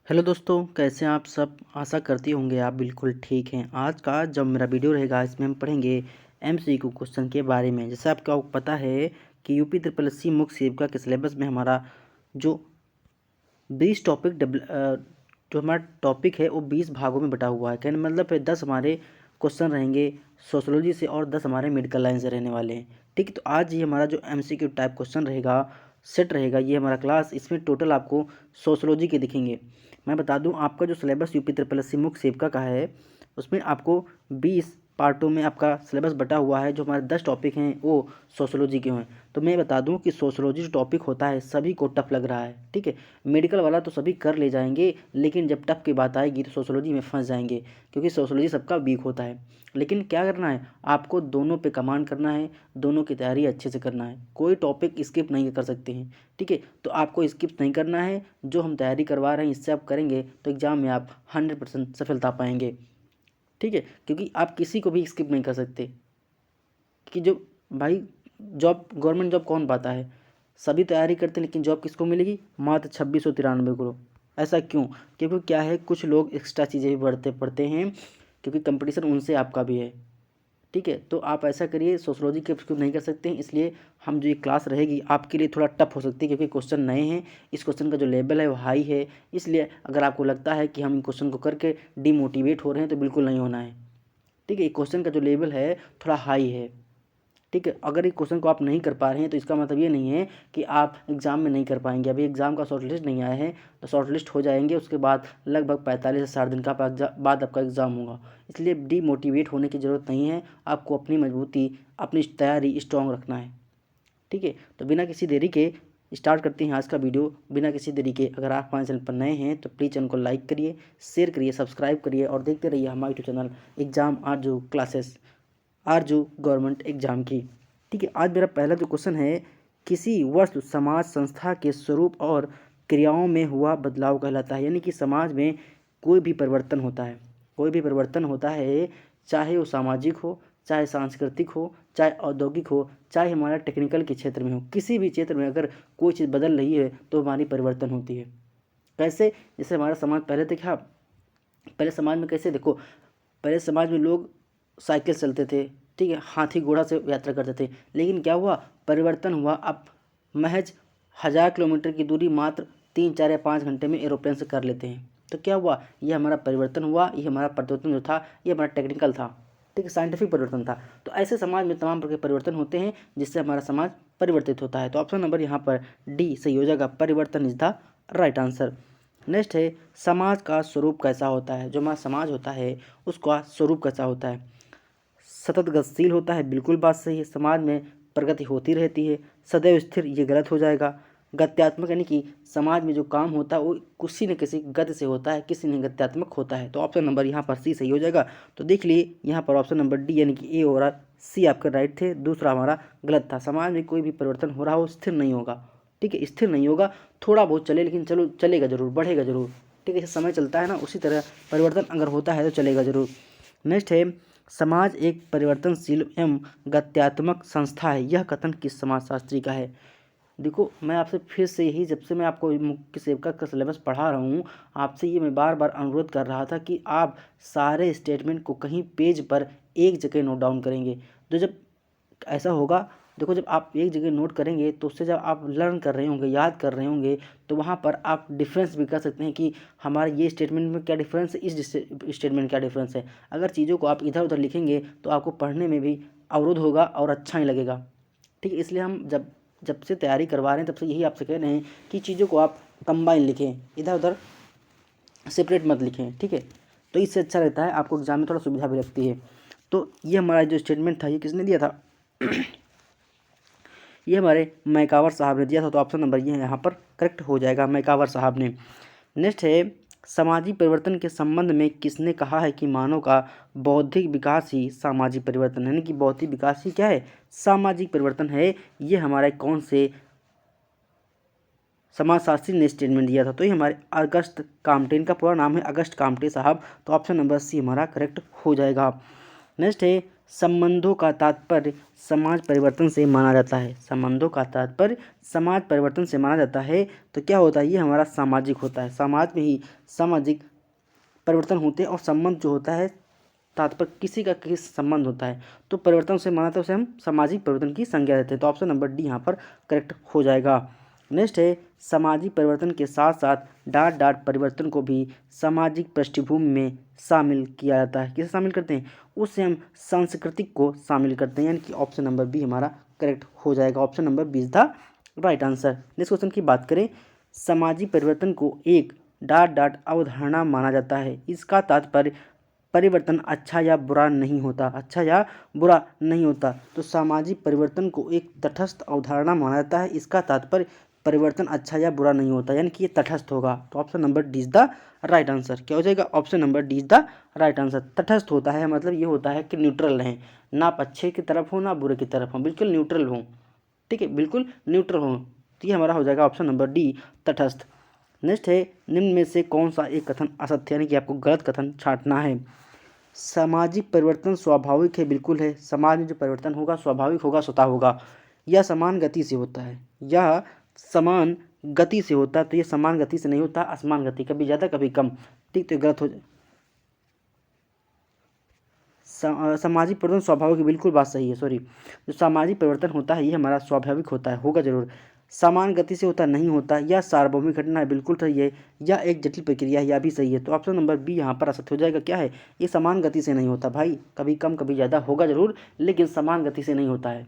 Hello दोस्तों, कैसे हैं आप सब। आशा करती होंगे आप बिल्कुल ठीक हैं। आज का जब मेरा वीडियो रहेगा इसमें हम पढ़ेंगे एमसीक्यू क्वेश्चन के बारे में। जैसे आपको पता है कि यूपी ट्रिपल एस सी मुख्य सेविका के सिलेबस में हमारा जो 20 टॉपिक जो हमारा टॉपिक है वो 20 भागों में बटा हुआ है। कहने मतलब है 10 हमारे क्वेश्चन रहेंगे सोशोलॉजी से और 10 हमारे मेडिकल लाइन से रहने वाले हैं। ठीक है, तो आज ये हमारा जो एमसीक्यू टाइप क्वेश्चन रहेगा सेट रहेगा, ये हमारा क्लास। इसमें टोटल आपको सोशोलॉजी के दिखेंगे। मैं बता दूं आपका जो syllabus UP triple S C मुख्य सेविका का है उसमें आपको 20 पार्टों में आपका सिलेबस बटा हुआ है। जो हमारे 10 टॉपिक हैं वो सोशोलॉजी के हैं। तो मैं बता दूं कि सोशोलॉजी जो टॉपिक होता है सभी को टफ लग रहा है। ठीक है, मेडिकल वाला तो सभी कर ले जाएंगे, लेकिन जब टफ की बात आएगी तो सोशोलॉजी में फंस जाएंगे, क्योंकि सोशोलॉजी सबका वीक होता है। लेकिन क्या करना है, आपको दोनों पे कमांड करना है, दोनों की तैयारी अच्छे से करना है। कोई टॉपिक स्किप नहीं कर सकते हैं। ठीक है, तो आपको स्किप नहीं करना है। जो हम तैयारी करवा रहे हैं इससे आप करेंगे तो एग्ज़ाम में आप 100% सफलता पाएंगे। ठीक है, क्योंकि आप किसी को भी स्किप नहीं कर सकते। कि जो भाई जॉब, गवर्नमेंट जॉब कौन पाता है, सभी तैयारी करते हैं, लेकिन जॉब किसको मिलेगी, मात्र 2693 को। ऐसा क्यों? क्योंकि क्या है, कुछ लोग एक्स्ट्रा चीज़ें भी बढ़ते पढ़ते हैं, क्योंकि कंपटीशन उनसे आपका भी है। ठीक है, तो आप ऐसा करिए, सोशोलॉजी के स्किप नहीं कर सकते हैं। इसलिए हम जो ये क्लास रहेगी आपके लिए थोड़ा टफ हो सकती है, क्योंकि क्वेश्चन नए हैं। इस क्वेश्चन का जो लेवल है वो हाई है। इसलिए अगर आपको लगता है कि हम इन क्वेश्चन को करके डिमोटिवेट हो रहे हैं तो बिल्कुल नहीं होना है। ठीक है, क्वेश्चन का जो लेवल है थोड़ा हाई है। ठीक है, अगर एक क्वेश्चन को आप नहीं कर पा रहे हैं तो इसका मतलब ये नहीं है कि आप एग्ज़ाम में नहीं कर पाएंगे। अभी एग्ज़ाम का शॉर्ट लिस्ट नहीं आया है, तो शॉर्ट लिस्ट हो जाएंगे, उसके बाद लगभग 45 से 60 दिन का बाद आपका एग्ज़ाम होगा। इसलिए डीमोटिवेट होने की ज़रूरत नहीं है। आपको अपनी मजबूती, अपनी तैयारी स्ट्रॉन्ग रखना है। ठीक है, तो बिना किसी देरी के स्टार्ट करते हैं आज का वीडियो। बिना किसी देरी के अगर आप हमारे चैनल पर नए हैं तो प्लीज़ चैनल को लाइक करिए, शेयर करिए, सब्सक्राइब करिए और देखते रहिए हमारा यूट्यूब चैनल एग्ज़ाम आरजू क्लासेस, आरजू गवर्नमेंट एग्ज़ाम की। ठीक है, आज मेरा पहला जो क्वेश्चन है, किसी वस्तु, समाज, संस्था के स्वरूप और क्रियाओं में हुआ बदलाव कहलाता है। यानी कि समाज में कोई भी परिवर्तन होता है, कोई भी परिवर्तन होता है, चाहे वो सामाजिक हो, चाहे सांस्कृतिक हो, चाहे औद्योगिक हो, चाहे हमारा टेक्निकल के क्षेत्र में हो, किसी भी क्षेत्र में अगर कोई चीज़ बदल रही है तो हमारी परिवर्तन होती है। कैसे? जैसे हमारा समाज पहले था क्या, पहले समाज में कैसे देखो, पहले समाज में लोग साइकिल चलते थे। ठीक है, हाथी घोड़ा से यात्रा करते थे। लेकिन क्या हुआ, परिवर्तन हुआ। अब महज 1000 किलोमीटर की दूरी मात्र 3 4 या 5 घंटे में एरोप्लेन से कर लेते हैं। तो क्या हुआ, ये हमारा परिवर्तन हुआ, ये हमारा परिवर्तन जो था ये हमारा टेक्निकल था। ठीक है, साइंटिफिक परिवर्तन था। तो ऐसे समाज में तमाम प्रकार के परिवर्तन होते हैं जिससे हमारा समाज परिवर्तित होता है। तो ऑप्शन नंबर यहाँ पर डी सही हो जाएगा, परिवर्तन is the right answer. Next है, समाज का स्वरूप कैसा होता है। जो हमारा समाज होता है उसका स्वरूप कैसा होता है, सतत गतिशील होता है, बिल्कुल बात सही है। समाज में प्रगति होती रहती है। सदैव स्थिर, ये गलत हो जाएगा। गत्यात्मक, यानी कि समाज में जो काम होता है वो किसी न किसी गति से होता है, किसी न गत्यात्मक होता है। तो ऑप्शन नंबर यहाँ पर सी सही हो जाएगा। तो देख लिए यहाँ पर ऑप्शन नंबर डी यानी कि ए और सी आपके राइट थे, दूसरा हमारा गलत था। समाज में कोई भी परिवर्तन हो रहा हो स्थिर नहीं होगा। ठीक है, स्थिर नहीं होगा, थोड़ा बहुत चले, लेकिन चलो चलेगा जरूर, बढ़ेगा जरूर। ठीक है, जैसे समय चलता है ना उसी तरह परिवर्तन अगर होता है तो चलेगा जरूर। नेक्स्ट है, समाज एक परिवर्तनशील एवं गत्यात्मक संस्था है, यह कथन किस समाजशास्त्री का है। देखो, मैं आपसे फिर से यही, जब से मैं आपको मुख्य सेवका का सिलेबस पढ़ा रहा हूँ, आपसे ये मैं बार बार अनुरोध कर रहा था कि आप सारे स्टेटमेंट को कहीं पेज पर एक जगह नोट डाउन करेंगे। तो जब ऐसा होगा, देखो जब आप एक जगह नोट करेंगे तो उससे जब आप लर्न कर रहे होंगे, याद कर रहे होंगे, तो वहाँ पर आप डिफरेंस भी कर सकते हैं कि हमारे ये स्टेटमेंट में क्या डिफरेंस है, इस स्टेटमेंट में क्या डिफरेंस है। अगर चीज़ों को आप इधर उधर लिखेंगे तो आपको पढ़ने में भी अवरोध होगा और अच्छा नहीं लगेगा। ठीक है, इसलिए हम जब जब से तैयारी करवा रहे हैं तब से यही आपसे कह रहे हैं कि चीज़ों को आप कंबाइन लिखें, इधर उधर सेपरेट मत लिखें। ठीक है, तो इससे अच्छा रहता है, आपको एग्जाम में थोड़ा सुविधा भी लगती है। तो ये हमारा जो स्टेटमेंट था ये किसने दिया था, ये हमारे मैकावर साहब ने दिया था। तो ऑप्शन नंबर ये यहाँ पर करेक्ट हो जाएगा, मैकावर साहब ने। नेक्स्ट है, सामाजिक परिवर्तन के संबंध में किसने कहा है कि मानव का बौद्धिक विकास ही सामाजिक परिवर्तन है। यानी कि बौद्धिक विकास ही क्या है, सामाजिक परिवर्तन है। ये हमारे कौन से समाजशास्त्री ने स्टेटमेंट दिया था, तो ये हमारे अगस्त कामटे, इनका पूरा नाम है अगस्त कामटे साहब। तो ऑप्शन नंबर सी हमारा करेक्ट हो जाएगा। नेक्स्ट है संबंधों का तात्पर्य समाज परिवर्तन से माना जाता है। संबंधों का तात्पर्य समाज परिवर्तन से माना जाता है। तो क्या होता है, ये हमारा सामाजिक होता है। समाज में ही सामाजिक परिवर्तन होते हैं और संबंध जो होता है तात्पर्य किसी का किसी संबंध होता है तो परिवर्तन से माना तो उसे हम सामाजिक परिवर्तन की संज्ञा देते हैं। तो ऑप्शन नंबर डी यहाँ पर करेक्ट हो जाएगा। नेक्स्ट है सामाजिक परिवर्तन के साथ साथ डाट डाट परिवर्तन को भी सामाजिक पृष्ठभूमि में शामिल किया जाता है। किसे शामिल करते हैं, उससे हम सांस्कृतिक को शामिल करते हैं, यानी कि ऑप्शन नंबर बी हमारा करेक्ट हो जाएगा। Option number B is the right answer. Next question की बात करें, सामाजिक परिवर्तन को एक डाट डाट अवधारणा माना जाता है। इसका तात्पर्य परिवर्तन अच्छा या बुरा नहीं होता, अच्छा या बुरा नहीं होता। तो सामाजिक परिवर्तन को एक तटस्थ अवधारणा माना जाता है। इसका तात्पर्य परिवर्तन अच्छा या बुरा नहीं होता, यानी कि ये तटस्थ होगा। तो option number D is the right answer. क्या हो जाएगा, option number D is the right answer. तटस्थ होता है मतलब ये होता है कि न्यूट्रल रहें, ना आप अच्छे की तरफ हो ना बुरे की तरफ हो, बिल्कुल न्यूट्रल हो। ठीक है, बिल्कुल न्यूट्रल हो। तो ये हमारा हो जाएगा ऑप्शन नंबर डी तटस्थ। नेक्स्ट है निम्न में से कौन सा एक कथन असत्य, यानी कि आपको गलत कथन छांटना है। सामाजिक परिवर्तन स्वाभाविक है, बिल्कुल है। समाज में जो परिवर्तन होगा स्वाभाविक होगा, स्वतः होगा। यह समान गति से होता है, यह समान गति से होता है। तो ये समान गति से नहीं होता, असमान गति, कभी ज़्यादा कभी कम। ठीक, तो गलत हो जाए। सामाजिक परिवर्तन स्वाभाविक है, बिल्कुल बात सही है। सॉरी, जो सामाजिक परिवर्तन होता है ये हमारा स्वाभाविक होता है, होगा जरूर। समान गति से होता नहीं होता, यह सार्वभौमिक घटना है, बिल्कुल सही है। यह एक जटिल प्रक्रिया है, यह भी सही है। तो ऑप्शन नंबर बी यहाँ पर असत्य हो जाएगा। क्या है, ये समान गति से नहीं होता भाई, कभी कम कभी ज़्यादा होगा जरूर, लेकिन समान गति से नहीं होता है।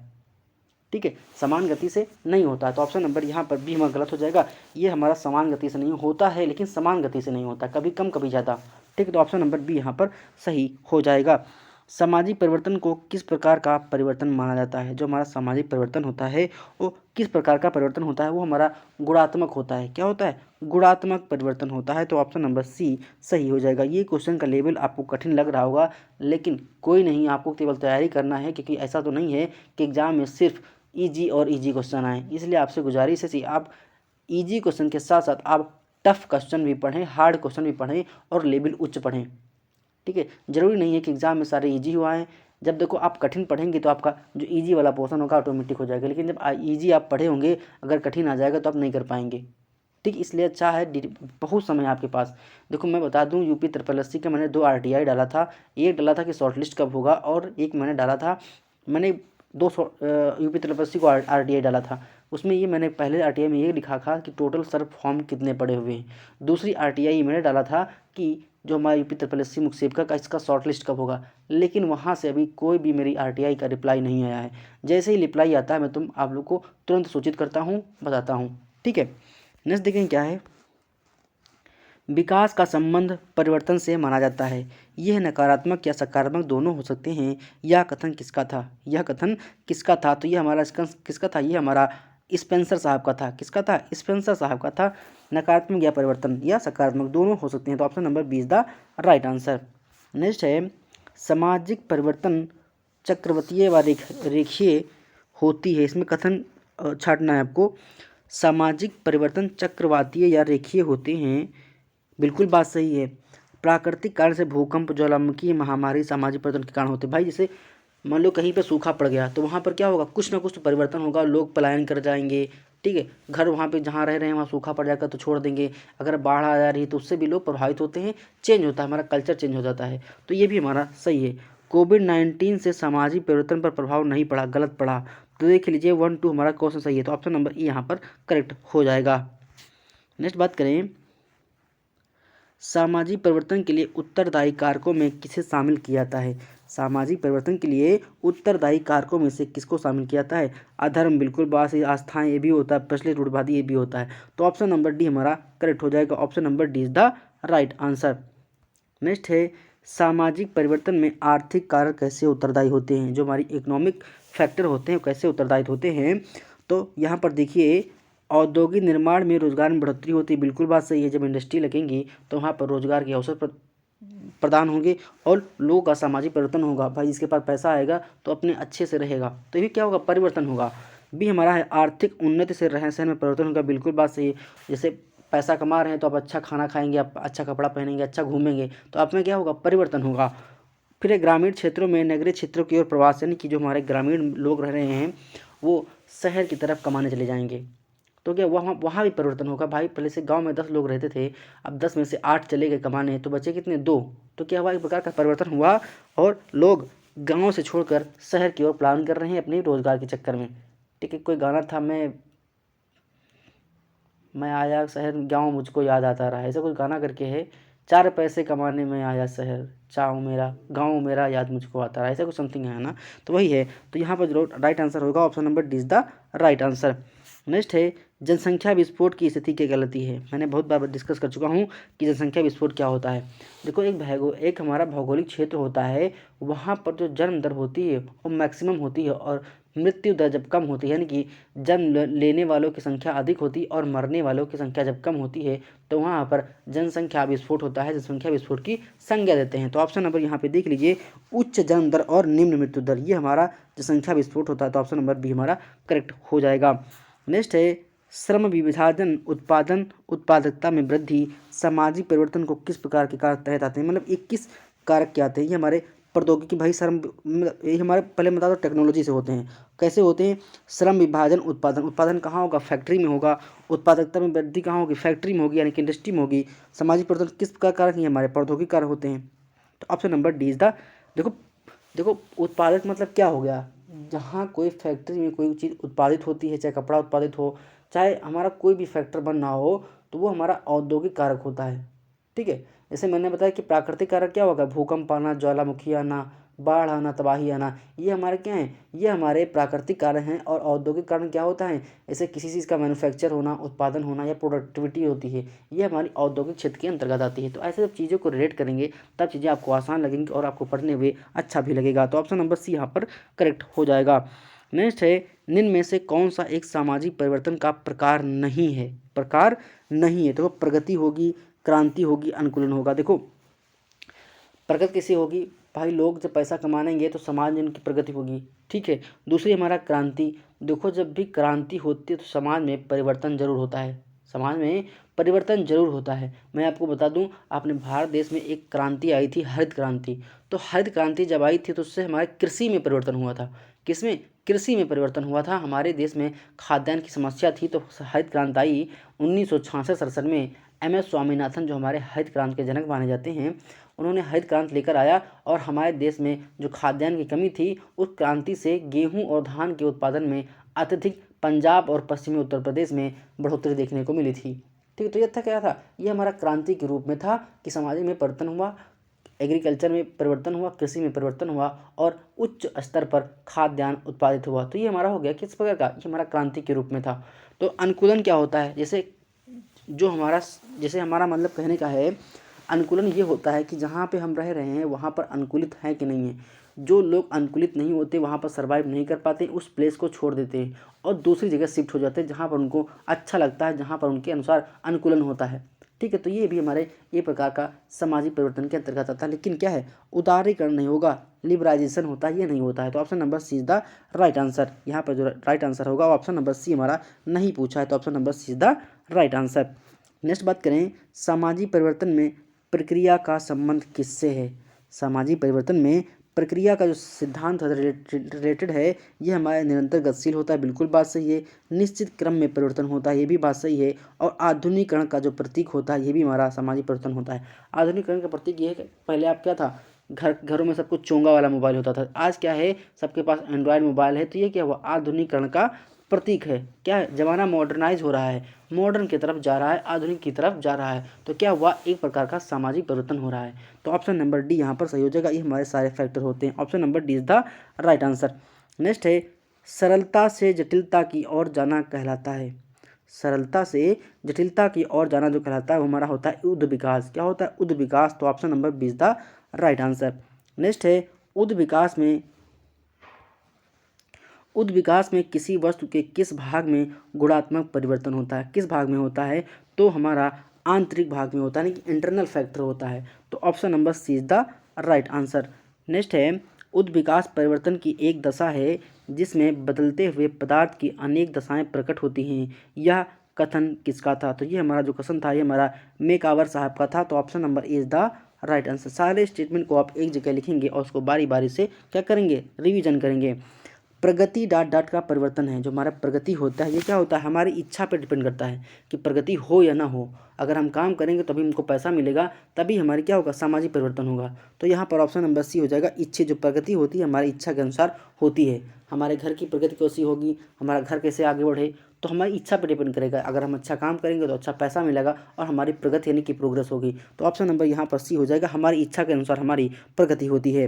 ठीक है, समान गति से नहीं होता है। तो ऑप्शन नंबर यहाँ पर भी हमारा गलत हो जाएगा। ये हमारा समान गति से नहीं होता है, लेकिन समान गति से नहीं होता, कभी कम कभी ज़्यादा। ठीक है, तो ऑप्शन नंबर बी यहाँ पर सही हो जाएगा। सामाजिक परिवर्तन को किस प्रकार का परिवर्तन माना जाता है। जो हमारा सामाजिक परिवर्तन होता है वो किस प्रकार का परिवर्तन होता है, वो हमारा गुणात्मक होता है। क्या होता है, गुणात्मक परिवर्तन होता है। तो ऑप्शन नंबर सी सही हो जाएगा। ये क्वेश्चन का लेवल आपको कठिन लग रहा होगा, लेकिन कोई नहीं, आपको केवल तैयारी करना है, क्योंकि ऐसा तो नहीं है कि एग्जाम में सिर्फ ईजी और ईजी क्वेश्चन आए। इसलिए आपसे गुजारिश है कि आप ईजी क्वेश्चन के साथ साथ आप टफ क्वेश्चन भी पढ़ें, हार्ड क्वेश्चन भी पढ़ें और लेवल उच्च पढ़ें। ठीक है, जरूरी नहीं है कि एग्जाम में सारे इजी हुआ है। जब देखो आप कठिन पढ़ेंगे तो आपका जो इजी वाला पोर्शन होगा ऑटोमेटिक हो जाएगा, लेकिन जब इजी आप पढ़े होंगे अगर कठिन आ जाएगा तो आप नहीं कर पाएंगे। ठीक, इसलिए अच्छा है बहुत समय है आपके पास। देखो मैं बता दूं, यूपी SSC का मैंने 2 RTI डाला था। एक डाला था कि शॉर्ट लिस्ट कब होगा, और एक मैंने डाला था, मैंने यूपी SSC को RTI डाला था। उसमें ये मैंने पहले RTI में ये लिखा था कि टोटल सर फॉर्म कितने पड़े हुए हैं। दूसरी RTI मैंने डाला था कि जो हमारा यूपी SSC मुख्य सेवक का इसका शॉर्ट लिस्ट कब होगा, लेकिन वहाँ से अभी कोई भी मेरी RTI का रिप्लाई नहीं आया है। जैसे ही रिप्लाई आता है मैं आप लोग को तुरंत सूचित करता हूँ, बताता हूँ। ठीक है, नेक्स्ट देखें क्या है, विकास का संबंध परिवर्तन से माना जाता है। यह नकारात्मक या सकारात्मक दोनों हो सकते हैं। यह कथन किसका था, यह कथन किसका था। तो ये हमारा किसका था, ये हमारा स्पेंसर साहब का था। किसका था, स्पेंसर साहब का था। नकारात्मक या परिवर्तन या सकारात्मक दोनों हो सकते हैं। तो option number B is the right answer. Next है सामाजिक परिवर्तन चक्रवतीय व रेखीय होती है। इसमें कथन छांटना है आपको। सामाजिक परिवर्तन चक्रवातीय या रेखीय होते हैं, बिल्कुल बात सही है। प्राकृतिक कारण से भूकंप, ज्वालामुखी, महामारी सामाजिक परिवर्तन के कारण होते हैं। भाई जैसे मान लो कहीं पे सूखा पड़ गया तो वहाँ पर क्या होगा, कुछ ना कुछ तो परिवर्तन होगा, लोग पलायन कर जाएंगे। ठीक है, घर वहाँ पे जहाँ रह रहे हैं वहाँ सूखा पड़ जाएगा तो छोड़ देंगे। अगर बाढ़ आ जा रही है तो उससे भी लोग प्रभावित होते हैं, चेंज होता है, हमारा कल्चर चेंज हो जाता है। तो ये भी हमारा सही है। कोविड-19 से सामाजिक परिवर्तन पर प्रभाव नहीं पड़ा, गलत पड़ा। तो देख लीजिए 1 2 हमारा क्वेश्चन सही है। तो ऑप्शन नंबर ई यहाँ पर करेक्ट हो जाएगा। नेक्स्ट बात करें, सामाजिक परिवर्तन के लिए उत्तरदायी कारकों में किसे शामिल किया जाता है। सामाजिक परिवर्तन के लिए उत्तरदायी कारकों में से किसको शामिल किया जाता है। अधर्म, बिल्कुल बात सही। आस्थाएं, ये भी होता है। प्रचलित रूढ़िवादी, ये भी होता है। तो ऑप्शन नंबर डी हमारा करेक्ट हो जाएगा। Option number D is the right answer. Next है सामाजिक परिवर्तन में आर्थिक कारक कैसे उत्तरदायी होते हैं। जो हमारी इकोनॉमिक फैक्टर होते हैं कैसे उत्तरदायी होते हैं। तो यहाँ पर देखिए, औद्योगिक निर्माण में रोजगार में बढ़ोतरी होती है, बिल्कुल बात सही है। जब इंडस्ट्री लगेंगी तो वहाँ पर रोजगार के अवसर प्रदान होंगे और लोगों का सामाजिक परिवर्तन होगा। भाई जिसके पास पैसा आएगा तो अपने अच्छे से रहेगा, तो ये क्या होगा, परिवर्तन होगा। भी हमारा है आर्थिक उन्नति से रहन सहन में परिवर्तन होगा, बिल्कुल बात सही है। जैसे पैसा कमा रहे हैं तो आप अच्छा खाना खाएंगे, आप अच्छा कपड़ा पहनेंगे, अच्छा घूमेंगे, तो आप में क्या होगा, परिवर्तन होगा। फिर है ग्रामीण क्षेत्रों में नगरीय क्षेत्रों की ओर प्रवास, यानी कि जो हमारे ग्रामीण लोग रह रहे हैं वो शहर की तरफ कमाने चले जाएंगे। तो क्या वहाँ वहाँ भी परिवर्तन होगा भाई, पहले से गांव में 10 लोग रहते थे, अब 10 में से 8 चले गए कमाने, तो बचे कितने, 2। तो क्या हुआ, एक प्रकार का परिवर्तन हुआ और लोग गांव से छोड़कर शहर की ओर प्लान कर रहे हैं अपने रोजगार के चक्कर में। ठीक है, कोई गाना था, मैं आया शहर गांव मुझको याद आता रहा, ऐसा कुछ गाना करके है, 4 पैसे कमाने में आया शहर, चाँव मेरा गांव मेरा याद मुझको आता रहा, ऐसा कुछ समथिंग है ना, तो वही है। तो यहाँ पर जो राइट आंसर होगा option number D is the right answer. Next है जनसंख्या विस्फोट की स्थिति क्या कहलाती है। मैंने बहुत बार डिस्कस कर चुका हूँ कि जनसंख्या विस्फोट क्या होता है। देखो एक हमारा भौगोलिक क्षेत्र होता है, वहाँ पर जो जन्म दर होती है वो मैक्सिमम होती है और मृत्यु दर जब कम होती है, यानी कि जन्म लेने वालों की संख्या अधिक होती है और मरने वालों की संख्या जब कम होती है, तो वहाँ पर जनसंख्या विस्फोट होता है, जनसंख्या विस्फोट की संज्ञा देते हैं। तो ऑप्शन नंबर यहाँ पे देख लीजिए, उच्च जन्म दर और निम्न मृत्यु दर, ये हमारा जनसंख्या विस्फोट होता है। तो ऑप्शन नंबर बी हमारा करेक्ट हो जाएगा। नेक्स्ट है श्रम विभाजन, उत्पादन उत्पादकता में वृद्धि, सामाजिक परिवर्तन को किस प्रकार के कारक तहत आते हैं, मतलब ये किस कारक के आते हैं। ये हमारे प्रौद्योगिकी भाई श्रम, ये हमारे पहले बता दो टेक्नोलॉजी से होते हैं। कैसे होते हैं, श्रम विभाजन उत्पादन, उत्पादन कहाँ होगा, फैक्ट्री में होगा, उत्पादकता में वृद्धि कहाँ होगी, फैक्ट्री में होगी, यानी कि इंडस्ट्री में होगी। सामाजिक परिवर्तन किस प्रकार कारक हैं, हमारे प्रौद्योगिकी कारक होते हैं। तो option number D is the, देखो देखो उत्पादक मतलब क्या हो गया, जहाँ कोई फैक्ट्री में कोई चीज़ उत्पादित होती है, चाहे कपड़ा उत्पादित हो, चाहे हमारा कोई भी फैक्टर बनना हो, तो वो हमारा औद्योगिक कारक होता है। ठीक है, जैसे मैंने बताया कि प्राकृतिक कारक क्या होगा, भूकंप आना, ज्वालामुखी आना, बाढ़ आना, तबाही आना, ये हमारे क्या हैं, ये हमारे प्राकृतिक कारण हैं। और औद्योगिक कारण क्या होता है, जैसे किसी चीज़ का मैन्युफैक्चर होना, उत्पादन होना या प्रोडक्टिविटी होती है, ये हमारी औद्योगिक क्षेत्र के अंतर्गत आती है। तो ऐसे जब चीज़ों को रिलेट करेंगे तब चीज़ें आपको आसान लगेंगी और आपको पढ़ने में अच्छा भी लगेगा। तो ऑप्शन नंबर सी यहाँ पर करेक्ट हो जाएगा। नेक्स्ट है निम्न में से कौन सा एक सामाजिक परिवर्तन का प्रकार नहीं है, प्रकार नहीं है। देखो प्रगति होगी, क्रांति होगी, अनुकूलन होगा। देखो प्रगति कैसे होगी भाई, लोग जब पैसा कमाएंगे तो समाज में उनकी प्रगति होगी। ठीक है, दूसरी हमारा क्रांति, देखो जब भी क्रांति होती है तो समाज में परिवर्तन जरूर होता है, समाज में परिवर्तन जरूर होता है। मैं आपको बता दूं, आपने भारत देश में एक क्रांति आई थी, हरित क्रांति। तो हरित क्रांति जब आई थी तो उससे हमारे कृषि में परिवर्तन हुआ था। किसमें, कृषि में परिवर्तन हुआ था। हमारे देश में खाद्यान्न की समस्या थी, तो हरित क्रांति आई 1966-67 में। एम एस स्वामीनाथन जो हमारे हरित क्रांति के जनक माने जाते हैं, उन्होंने हरित क्रांति लेकर आया और हमारे देश में जो खाद्यान्न की कमी थी, उस क्रांति से गेहूं और धान के उत्पादन में अत्यधिक पंजाब और पश्चिमी उत्तर प्रदेश में बढ़ोतरी देखने को मिली थी। ठीक है, तो यह था क्या था, ये हमारा क्रांति के रूप में था कि समाज में परिवर्तन हुआ, एग्रीकल्चर में परिवर्तन हुआ, कृषि में परिवर्तन हुआ और उच्च स्तर पर खाद्यान्न उत्पादित हुआ। तो ये हमारा हो गया किस प्रकार का, ये हमारा क्रांति के रूप में था। तो अनुकूलन क्या होता है, जैसे हमारा मतलब कहने का है, अनुकूलन ये होता है कि जहाँ पे हम रह रहे हैं वहाँ पर अनुकूलित है कि नहीं है। जो लोग अनुकूलित नहीं होते, वहाँ पर सर्वाइव नहीं कर पाते, उस प्लेस को छोड़ देते हैं और दूसरी जगह शिफ्ट हो जाते हैं जहाँ पर उनको अच्छा लगता है, जहाँ पर उनके अनुसार अनुकूलन होता है। ठीक है, तो ये भी हमारे ये प्रकार का सामाजिक परिवर्तन के अंतर्गत आता है। लेकिन क्या है, उदारीकरण नहीं होगा, लिबराइजेशन होता है, ये नहीं होता है। तो option number C is the right answer. यहाँ पर जो राइट आंसर होगा ऑप्शन नंबर सी हमारा नहीं पूछा है, तो option number C is the right answer. Next बात करें, सामाजिक परिवर्तन में प्रक्रिया का संबंध किससे है। सामाजिक परिवर्तन में प्रक्रिया का जो सिद्धांत रिलेटेड है, ये हमारे निरंतर गतिशील होता है, बिल्कुल बात सही है। निश्चित क्रम में परिवर्तन होता है, ये भी बात सही है। और आधुनिकीकरण का जो प्रतीक होता है, ये भी हमारा सामाजिक परिवर्तन होता है। आधुनिकीकरण का प्रतीक ये है कि पहले आप क्या था, घरों में सबको चोंगा वाला मोबाइल होता था, आज क्या है, सबके पास एंड्रॉयड मोबाइल है। तो ये क्या हुआ, आधुनिकीकरण का प्रतीक है। क्या है, जमाना मॉडर्नाइज हो रहा है, मॉडर्न की तरफ जा रहा है, आधुनिक की तरफ जा रहा है। तो क्या हुआ, एक प्रकार का सामाजिक परिवर्तन हो रहा है। तो ऑप्शन नंबर डी यहाँ पर सही हो जाएगा। ये हमारे सारे फैक्टर होते हैं, option number D is the right answer. Next है सरलता से जटिलता की ओर जाना कहलाता है। सरलता से जटिलता की ओर जाना जो कहलाता है वो हमारा होता है उद्ध विकास। क्या होता है, उद्ध विकास। तो option number B is the right answer. Next है उद्ध विकास में किसी वस्तु के किस भाग में गुणात्मक परिवर्तन होता है, किस भाग में होता है, तो हमारा आंतरिक भाग में होता है, यानी कि इंटरनल फैक्टर होता है। तो option number C is the right answer. Next है उद्ध विकास परिवर्तन की एक दशा है जिसमें बदलते हुए पदार्थ की अनेक दशाएं प्रकट होती हैं। यह कथन किसका था, तो ये हमारा जो कथन था ये हमारा मेकावर साहब का था। तो option number A is the right answer. सारे स्टेटमेंट को आप एक जगह लिखेंगे और उसको बारी बारी से क्या करेंगे, रिवीजन करेंगे। प्रगति डॉट डॉट का परिवर्तन है। जो हमारा प्रगति होता है ये क्या होता है, हमारी इच्छा पर डिपेंड करता है कि प्रगति हो या ना हो। अगर हम काम करेंगे तभी हमको पैसा मिलेगा, तभी हमारी क्या होगा, सामाजिक परिवर्तन होगा। तो यहाँ पर ऑप्शन नंबर सी हो जाएगा। इच्छा, जो प्रगति होती है हमारी इच्छा के अनुसार होती है। हमारे घर की प्रगति कैसी होगी, हमारा घर कैसे आगे बढ़े, तो हमारी इच्छा पर डिपेंड करेगा। अगर हम अच्छा काम करेंगे तो अच्छा पैसा मिलेगा और हमारी प्रगति यानी कि प्रोग्रेस होगी। तो ऑप्शन नंबर यहाँ पर सी हो जाएगा। हमारी इच्छा के अनुसार हमारी प्रगति होती है।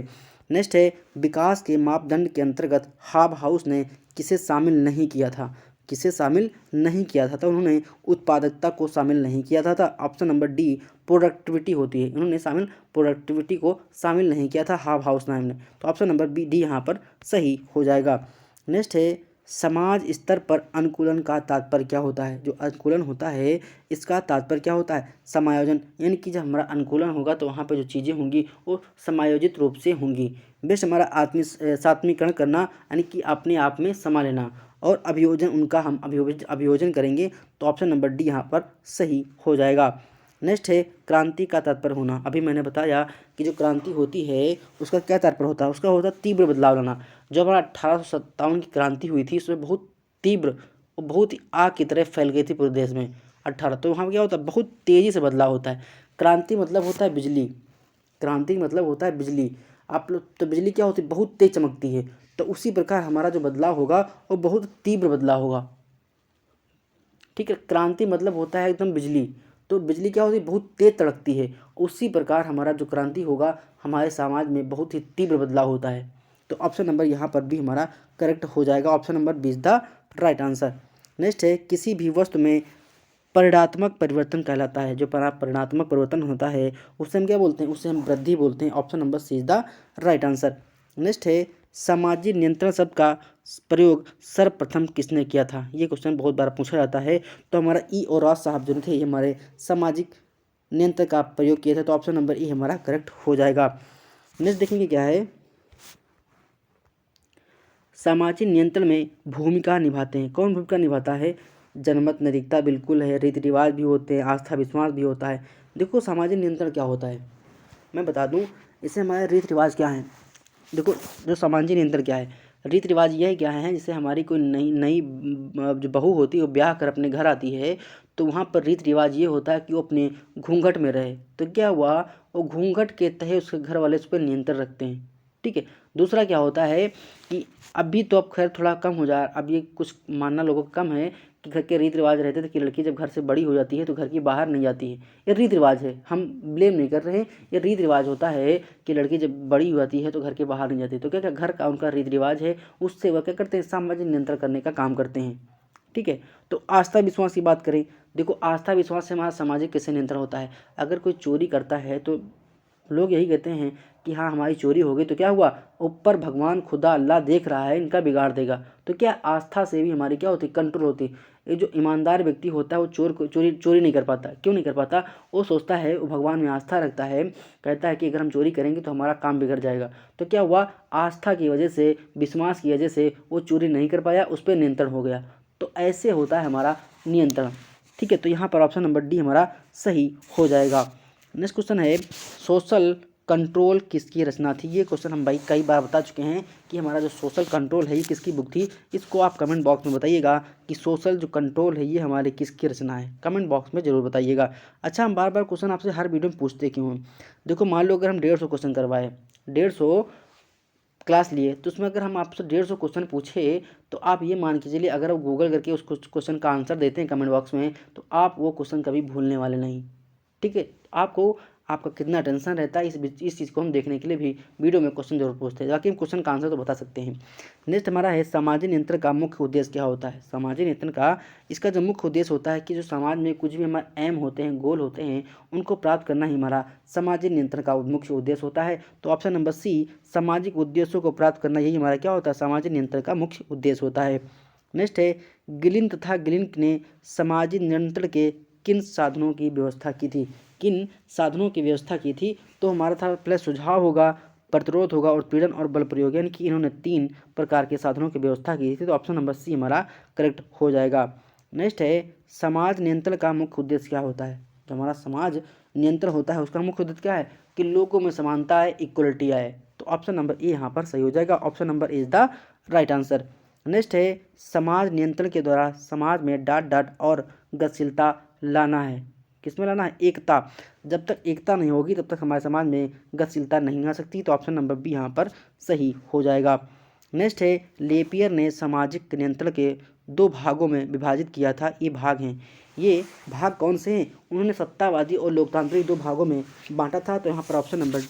नेक्स्ट है, विकास के मापदंड के अंतर्गत हाब हाउस ने किसे शामिल नहीं किया था। किसे शामिल नहीं किया था, तो उन्होंने उत्पादकता को शामिल नहीं किया था। ऑप्शन नंबर डी प्रोडक्टिविटी होती है। उन्होंने प्रोडक्टिविटी को शामिल नहीं किया था हाब हाउस नाम ने। तो ऑप्शन नंबर बी डी यहाँ पर सही हो जाएगा। नेक्स्ट है, समाज स्तर पर अनुकूलन का तात्पर्य क्या होता है। जो अनुकूलन होता है इसका तात्पर्य क्या होता है, समायोजन। यानी कि जब हमारा अनुकूलन होगा तो वहाँ पर जो चीज़ें होंगी वो समायोजित रूप से होंगी। बेस्ट हमारा सात्मीकरण करना यानी कि अपने आप में समा लेना, और अभियोजन उनका हम अभियोजन करेंगे। तो ऑप्शन नंबर डी यहाँ पर सही हो जाएगा। नेक्स्ट है, क्रांति का तात्पर्य होना। अभी मैंने बताया कि जो क्रांति होती है उसका क्या तात्पर्य होता है, उसका होता है तीव्र बदलाव लाना। जो हमारा 1857 की क्रांति हुई थी उसमें बहुत तीव्र और बहुत ही आग की तरह फैल गई थी पूरे देश में 18। तो वहाँ क्या होता है, बहुत तेज़ी से बदलाव होता है। क्रांति मतलब होता है बिजली, क्रांति मतलब होता है बिजली। आप लोग तो बिजली क्या होती है, बहुत तेज चमकती है। तो उसी प्रकार हमारा जो बदलाव होगा वो बहुत तीव्र बदलाव होगा। ठीक है, क्रांति मतलब होता है एकदम बिजली। तो बिजली क्या होती है, बहुत तेज तड़कती है। उसी प्रकार हमारा जो क्रांति होगा हमारे समाज में बहुत ही तीव्र बदलाव होता है। तो ऑप्शन नंबर यहाँ पर भी हमारा करेक्ट हो जाएगा। Option number B is the right answer. Next है, किसी भी वस्तु में परिणात्मक परिवर्तन कहलाता है। जो परिणात्मक परिवर्तन होता है उसे हम क्या बोलते हैं, उसे हम वृद्धि बोलते हैं। Option number C is the right answer. Next है, सामाजिक नियंत्रण शब्द का प्रयोग सर्वप्रथम किसने किया था। ये क्वेश्चन बहुत बार पूछा जाता है। तो हमारा ई और राज साहब जो थे ये हमारे सामाजिक नियंत्रण का प्रयोग किए थे। तो ऑप्शन नंबर ई हमारा करेक्ट हो जाएगा। नेक्स्ट देखेंगे क्या है, सामाजिक नियंत्रण में भूमिका निभाते हैं। कौन भूमिका निभाता है, जनमत नैतिकता बिल्कुल है, रीति रिवाज भी होते हैं, आस्था विश्वास भी होता है। देखो सामाजिक नियंत्रण क्या होता है मैं बता दूं, इससे हमारे रीति रिवाज क्या हैं। देखो जो सामाजिक नियंत्रण क्या है, रीति रिवाज यह क्या है, जैसे हमारी कोई नई नई जो बहू होती है वो ब्याह कर अपने घर आती है तो वहाँ पर रीति रिवाज ये होता है कि वो अपने घूंघट में रहे। तो क्या हुआ, वो घूंघट के तहत उसके घर वाले उस पर नियंत्रण रखते हैं। ठीक है, दूसरा क्या होता है कि अभी तो अब खैर थोड़ा कम हो जाए, अब ये कुछ मानना लोगों का कम है कि घर के रीति रिवाज रहते थे कि लड़की जब घर से बड़ी हो जाती है तो घर की बाहर नहीं जाती है। ये रीति रिवाज है, हम ब्लेम नहीं कर रहे हैं, ये रीति रिवाज होता है कि लड़की जब बड़ी हो जाती है तो घर के बाहर नहीं जाती। तो क्या क्या घर का उनका रीति रिवाज है, उससे वह क्या करते हैं, सामाजिक नियंत्रण करने का काम करते हैं। ठीक है, तो आस्था विश्वास की बात करें, देखो आस्था विश्वास से हमारा सामाजिक कैसे नियंत्रण होता है। अगर कोई चोरी करता है तो लोग यही कहते हैं कि हाँ हमारी चोरी हो गई तो क्या हुआ, ऊपर भगवान खुदा अल्लाह देख रहा है, इनका बिगाड़ देगा। तो क्या आस्था से भी हमारी क्या होती है, कंट्रोल होती है। ये जो ईमानदार व्यक्ति होता है वो चोरी नहीं कर पाता। क्यों नहीं कर पाता, वो सोचता है, वो भगवान में आस्था रखता है, कहता है कि अगर हम चोरी करेंगे तो हमारा काम बिगड़ जाएगा। तो क्या हुआ, आस्था की वजह से, विश्वास की वजह से वो चोरी नहीं कर पाया, उस पर नियंत्रण हो गया। तो ऐसे होता है हमारा नियंत्रण। ठीक है, तो यहाँ पर ऑप्शन नंबर डी हमारा सही हो जाएगा। नेक्स्ट क्वेश्चन है, सोशल कंट्रोल किसकी रचना थी। ये क्वेश्चन हम भाई कई बार बता चुके हैं कि हमारा जो सोशल कंट्रोल है ये किसकी बुक थी। इसको आप कमेंट बॉक्स में बताइएगा कि सोशल जो कंट्रोल है ये हमारे किसकी रचना है, कमेंट बॉक्स में जरूर बताइएगा। अच्छा, हम बार बार क्वेश्चन आपसे हर वीडियो में पूछते क्यों हैं। देखो मान लो अगर हम 150 क्वेश्चन करवाए, 150 क्लास लिए, तो उसमें अगर हम आपसे 150 क्वेश्चन पूछे तो आप ये मान के चलिए अगर आप गूगल करके उस क्वेश्चन का आंसर देते हैं कमेंट बॉक्स में तो आप वो क्वेश्चन कभी भूलने वाले नहीं। ठीक है, आपको आपका कितना टेंशन रहता है इस चीज़ को हम देखने के लिए भी वीडियो में क्वेश्चन जरूर पूछते हैं, ताकि हम क्वेश्चन का आंसर तो बता सकते हैं। नेक्स्ट हमारा है, सामाजिक नियंत्रण का मुख्य उद्देश्य क्या होता है। सामाजिक नियंत्रण का इसका जो मुख्य उद्देश्य होता है कि जो समाज में कुछ भी हमारे एम होते हैं, गोल होते हैं, उनको प्राप्त करना ही हमारा सामाजिक नियंत्रण का मुख्य उद्देश्य होता है। तो ऑप्शन नंबर सी, सामाजिक उद्देश्यों को प्राप्त करना यही हमारा क्या होता है, सामाजिक नियंत्रण का मुख्य उद्देश्य होता है। नेक्स्ट है, गिलिन तथा गिलिन ने सामाजिक नियंत्रण के किन साधनों की व्यवस्था की थी। किन साधनों की व्यवस्था की थी, तो हमारा था पहले सुझाव होगा, प्रतिरोध होगा और पीड़न और बल प्रयोग, यानी कि इन्होंने 3 प्रकार के साधनों की व्यवस्था की थी। तो ऑप्शन नंबर सी हमारा करेक्ट हो जाएगा। नेक्स्ट है, समाज नियंत्रण का मुख्य उद्देश्य क्या होता है। जो हमारा समाज नियंत्रण होता है उसका मुख्य उद्देश्य क्या है कि लोगों में समानता आए, इक्वलिटी आए। तो ऑप्शन नंबर ए यहाँ पर सही हो जाएगा। Option number A is the right answer. Next है समाज नियंत्रण के द्वारा समाज में डांट और गतिशीलता लाना है। किसमें लाना है? एकता। जब तक एकता नहीं होगी तब तक हमारे समाज में गतिशीलता नहीं आ सकती। तो ऑप्शन नंबर बी यहाँ पर सही हो जाएगा। नेक्स्ट है लेपियर ने सामाजिक नियंत्रण के 2 भागों में विभाजित किया था। ये भाग हैं, ये भाग कौन से हैं? उन्होंने सत्तावादी और लोकतांत्रिक 2 भागों में बांटा था। तो यहाँ पर ऑप्शन नंबर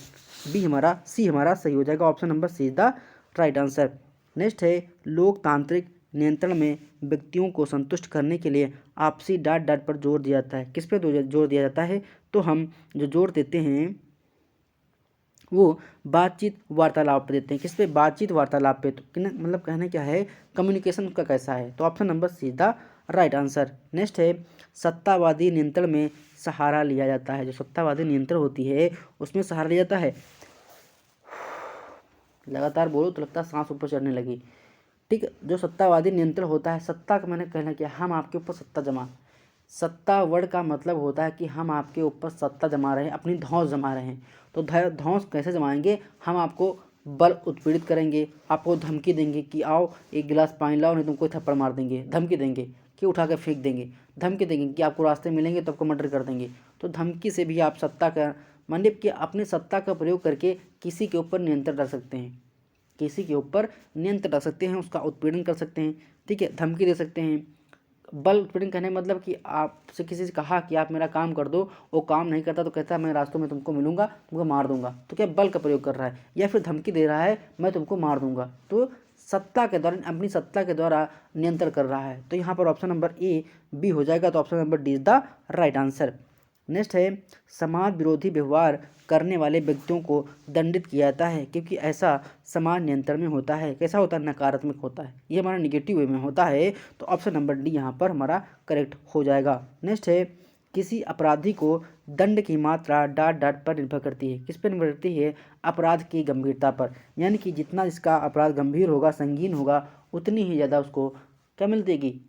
बी हमारा सी हमारा सही हो जाएगा। Option number C is the right answer. Next है लोकतांत्रिक नियंत्रण में व्यक्तियों को संतुष्ट करने के लिए आपसी डांट पर जोर दिया जाता है। किस पे जोर दिया जाता है? तो हम जो जोर देते हैं वो बातचीत वार्तालाप पे देते हैं। किस पे? बातचीत वार्तालाप पे। तो मतलब कहना क्या है, कम्युनिकेशन का कैसा है। तो option number see the right answer. Next है सत्तावादी नियंत्रण में सहारा लिया जाता है। जो सत्तावादी नियंत्रण होती है उसमें सहारा लिया जाता है। लगातार बोलो तो लगता है सांस ऊपर चढ़ने लगी। ठीक है, जो सत्तावादी नियंत्रण होता है, सत्ता का मैंने कहना क्या, हम आपके ऊपर सत्ता जमा, सत्ता वर्ड का मतलब होता है कि हम आपके ऊपर सत्ता जमा रहे हैं, अपनी धौंस जमा रहे हैं। तो धौंस कैसे जमाएंगे? हम आपको बल उत्पीड़ित करेंगे, आपको धमकी देंगे कि आओ एक गिलास पानी लाओ नहीं तुमको थप्पड़ मार देंगे, धमकी देंगे कि उठा के फेंक देंगे, धमकी देंगे कि आपको रास्ते मिलेंगे तो आपको मर्डर कर देंगे। तो धमकी से भी आप सत्ता का मतलब कि अपनी सत्ता का प्रयोग करके किसी के ऊपर नियंत्रण रख सकते हैं, किसी के ऊपर नियंत्रण रख सकते हैं, उसका उत्पीड़न कर सकते हैं। ठीक है, धमकी दे सकते हैं। बल उत्पीड़न कहने का मतलब कि आपसे किसी से कहा कि आप मेरा काम कर दो, वो काम नहीं करता तो कहता है मैं रास्तों में तुमको मिलूंगा, तुमको मार दूंगा। तो क्या बल का प्रयोग कर रहा है, या फिर धमकी दे रहा है मैं तुमको मार दूंगा। तो सत्ता के द्वारा, अपनी सत्ता के द्वारा नियंत्रण कर रहा है। तो यहाँ पर ऑप्शन नंबर ए बी हो जाएगा। तो option number D is the right answer. Next है समाज विरोधी व्यवहार करने वाले व्यक्तियों को दंडित किया जाता है क्योंकि ऐसा समाज नियंत्रण में होता है। कैसा होता है? नकारात्मक होता है, ये हमारा निगेटिव वे में होता है। तो ऑप्शन नंबर डी यहाँ पर हमारा करेक्ट हो जाएगा। नेक्स्ट है किसी अपराधी को दंड की मात्रा डांट पर निर्भर करती है। किस पर निर्भर करती है? अपराध की गंभीरता पर। यानी कि जितना इसका अपराध गंभीर होगा, संगीन होगा, उतनी ही ज़्यादा उसको क्या मिलेगी?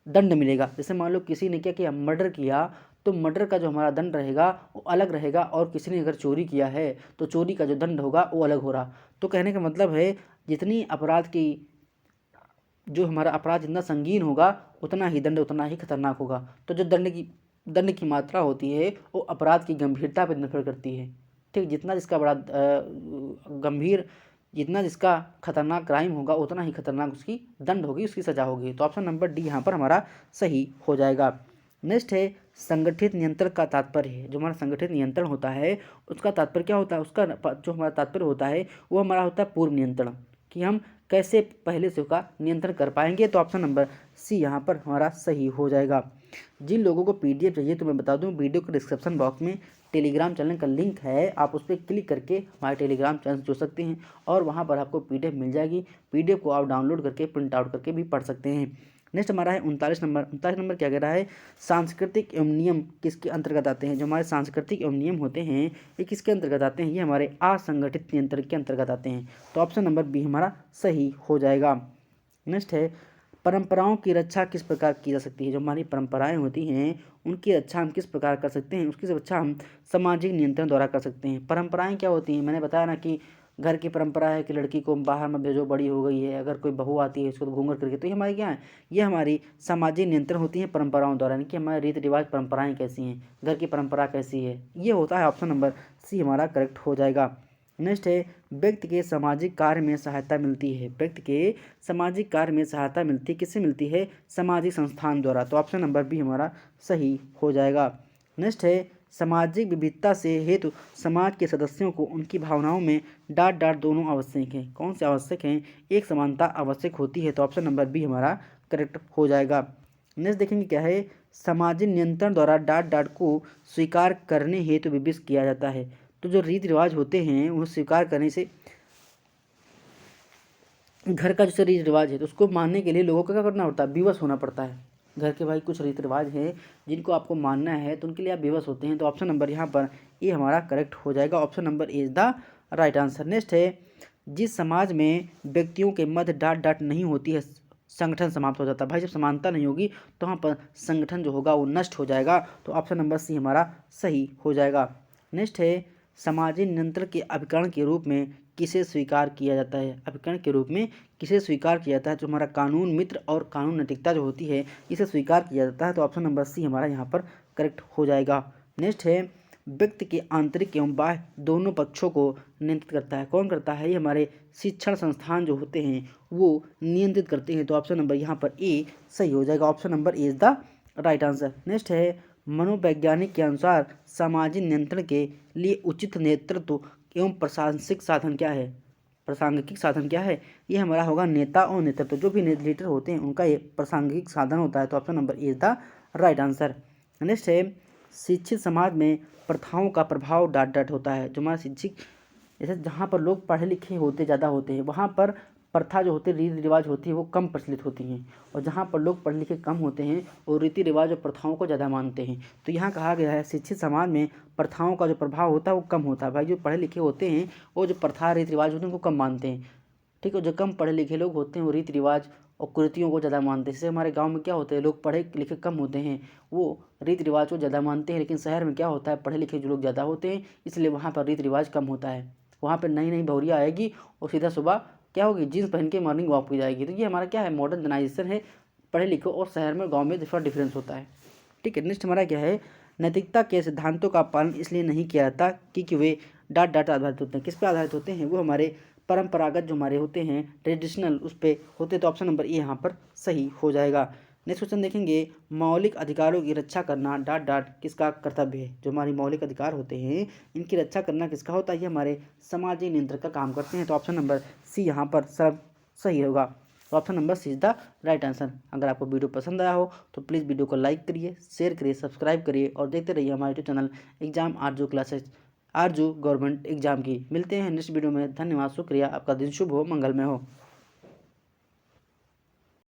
दंड मिलेगा। जैसे मान लो किसी ने क्या किया, मर्डर किया, तो मर्डर का जो हमारा दंड रहेगा वो अलग रहेगा, और किसी ने अगर चोरी किया है तो चोरी का जो दंड होगा वो अलग हो रहा। तो कहने का मतलब है जितनी अपराध की जो हमारा अपराध जितना संगीन होगा उतना ही दंड उतना ही खतरनाक होगा। तो जो दंड की मात्रा होती है वो अपराध की गंभीरता पर निर्भर करती है। ठीक, जितना जिसका अपराध गंभीर, जितना जिसका खतरनाक क्राइम होगा उतना ही खतरनाक उसकी दंड होगी, उसकी सजा होगी। तो ऑप्शन नंबर डी यहाँ पर हमारा सही हो जाएगा। नेक्स्ट है संगठित नियंत्रण का तात्पर्य है। जो हमारा संगठित नियंत्रण होता है उसका तात्पर्य क्या होता है? उसका जो हमारा तात्पर्य होता है वो हमारा होता है पूर्व नियंत्रण, कि हम कैसे पहले से उसका नियंत्रण कर पाएंगे। तो ऑप्शन नंबर सी यहाँ पर हमारा सही हो जाएगा। जिन लोगों को पीडीएफ चाहिए तो मैं बता दूं, वीडियो के डिस्क्रिप्शन बॉक्स में टेलीग्राम चैनल का लिंक है, आप उस पर क्लिक करके हमारे टेलीग्राम चैनल जुड़ सकते हैं और वहाँ पर आपको पीडीएफ मिल जाएगी। पीडीएफ को आप डाउनलोड करके प्रिंट आउट करके भी पढ़ सकते हैं। नेक्स्ट हमारा है 39 नंबर। 39 नंबर क्या कह रहा है? सांस्कृतिक एवं नियम किसके अंतर्गत आते हैं? जो हमारे सांस्कृतिक एवं नियम होते हैं ये किसके अंतर्गत आते हैं? ये हमारे असंगठित नियंत्रण के अंतर्गत आते हैं। तो ऑप्शन नंबर बी हमारा सही हो जाएगा। नेक्स्ट है परंपराओं की रक्षा किस प्रकार की जा सकती है? जो हमारी परंपराएं होती हैं उनकी रक्षा हम किस प्रकार कर सकते हैं? उसकी रक्षा हम सामाजिक नियंत्रण द्वारा कर सकते हैं। परंपराएं क्या होती हैं? मैंने बताया ना कि घर की परंपरा है कि लड़की को बाहर मत भेजो, बड़ी हो गई है, अगर कोई बहू आती है उसको तो घूंघट करके। तो ये हमारी क्या है? ये हमारी सामाजिक नियंत्रण होती है परंपराओं द्वारा, यानी कि हमारे रीति रिवाज परंपराएं कैसी हैं, घर की परंपरा कैसी है, ये होता है। ऑप्शन नंबर सी हमारा करेक्ट हो जाएगा। नेक्स्ट है व्यक्ति के सामाजिक कार्य में सहायता मिलती है। व्यक्ति के सामाजिक कार्य में सहायता मिलती है, किससे मिलती है? सामाजिक संस्थान द्वारा। तो ऑप्शन नंबर बी हमारा सही हो जाएगा। नेक्स्ट है सामाजिक विविधता से हेतु समाज के सदस्यों को उनकी भावनाओं में डांट दोनों आवश्यक हैं। कौन से आवश्यक हैं? एक समानता आवश्यक होती है। तो ऑप्शन नंबर बी हमारा करेक्ट हो जाएगा। नेक्स्ट देखेंगे क्या है? सामाजिक नियंत्रण द्वारा डांट को स्वीकार करने हेतु विवश किया जाता है। तो जो रीति रिवाज होते हैं उन्हें स्वीकार करने से, घर का जैसे रीति रिवाज है तो उसको मानने के लिए लोगों को क्या करना पड़ता है? विवश होना पड़ता है। घर के भाई कुछ रीति रिवाज हैं जिनको आपको मानना है तो उनके लिए आप विवश होते हैं। तो ऑप्शन नंबर यहाँ पर ये हमारा करेक्ट हो जाएगा। Option number A is the right answer. Next है जिस समाज में व्यक्तियों के मध्य डांट नहीं होती है संगठन समाप्त हो जाता है। भाई जब समानता नहीं होगी तो वहाँ पर संगठन जो होगा वो नष्ट हो जाएगा। तो ऑप्शन नंबर सी हमारा सही हो जाएगा। नेक्स्ट है समाजी नियंत्रण के अभिकरण के रूप में किसे स्वीकार किया जाता है। अभिकरण के रूप में किसे स्वीकार किया जाता है। जो हमारा कानून मित्र और कानून नैतिकता जो होती है इसे स्वीकार किया जाता है। तो ऑप्शन नंबर सी हमारा यहाँ पर करेक्ट हो जाएगा। नेक्स्ट है व्यक्ति के आंतरिक एवं बाह्य दोनों पक्षों को नियंत्रित करता है। कौन करता है? ये हमारे शिक्षण संस्थान जो होते हैं वो नियंत्रित करते हैं। तो ऑप्शन नंबर यहाँ पर ए सही हो जाएगा। Option number A is the right answer. Next है मनोवैज्ञानिक के अनुसार सामाजिक नियंत्रण के लिए उचित नेतृत्व एवं प्रशासनिक साधन क्या है? प्रासंगिक साधन क्या है? ये हमारा होगा नेता और नेतृत्व। जो भी लीडर होते हैं उनका ये प्रासंगिक साधन होता है। तो option number A is the right answer. Next है शिक्षित समाज में प्रथाओं का प्रभाव डाट डाट होता है। जो हमारा शिक्षित जैसे जहाँ पर लोग पढ़े लिखे होते ज़्यादा होते हैं वहाँ पर प्रथा जो होती है रीति रिवाज होती है वो कम प्रचलित होती हैं। और जहाँ पर लोग पढ़े लिखे कम होते हैं और रीति रिवाज और प्रथाओं को ज़्यादा मानते हैं। तो यहाँ कहा गया है शिक्षित समाज में प्रथाओं का जो प्रभाव होता है वो कम होता है। भाई जो पढ़े लिखे होते हैं वो जो प्रथा रीति रिवाज होते हैं उनको कम मानते हैं। ठीक है, जो कम पढ़े लिखे लोग होते हैं वो रीति रिवाज और कुरीतियों को ज़्यादा मानते हैं। जैसे हमारे गांव में क्या होते हैं, लोग पढ़े लिखे कम होते हैं वो रीति रिवाज को ज़्यादा मानते हैं। लेकिन शहर में क्या होता है, पढ़े लिखे जो लोग ज़्यादा होते हैं इसलिए वहाँ पर रीति रिवाज कम होता है। वहाँ पर नई नई बहुरिया आएगी और सीधा सुबह क्या होगी, जीन्स पहन के मॉर्निंग वॉक की जाएगी। तो ये हमारा क्या है, मॉडर्नाइजेशन है। पढ़े लिखे और शहर में गाँव में थोड़ा डिफरेंस होता है। ठीक है, नेक्स्ट हमारा क्या है, नैतिकता के सिद्धांतों का पालन इसलिए नहीं किया जाता क्योंकि वे डाट डाट आधारित होते हैं। किस पे आधारित होते हैं? वो हमारे परंपरागत जो हमारे होते हैं ट्रेडिशनल उस पर होते हैं। तो ऑप्शन नंबर ए यहाँ पर सही हो जाएगा। नेक्स्ट क्वेश्चन देखेंगे, मौलिक अधिकारों की रक्षा करना डाट डाट किसका कर्तव्य है? जो हमारी मौलिक अधिकार होते हैं इनकी रक्षा करना किसका होता है? ये हमारे सामाजिक नियंत्रण का काम करते हैं। तो ऑप्शन नंबर सी यहाँ पर सब सही होगा। तो option number C is the right answer. अगर आपको वीडियो पसंद आया हो तो प्लीज़ वीडियो को लाइक करिए, शेयर करिए, सब्सक्राइब करिए और देखते रहिए हमारे YouTube channel exam Aarzoo classes, Aarzoo government exam की। मिलते हैं नेक्स्ट वीडियो में। धन्यवाद, शुक्रिया, आपका दिन शुभ हो, मंगलमय हो।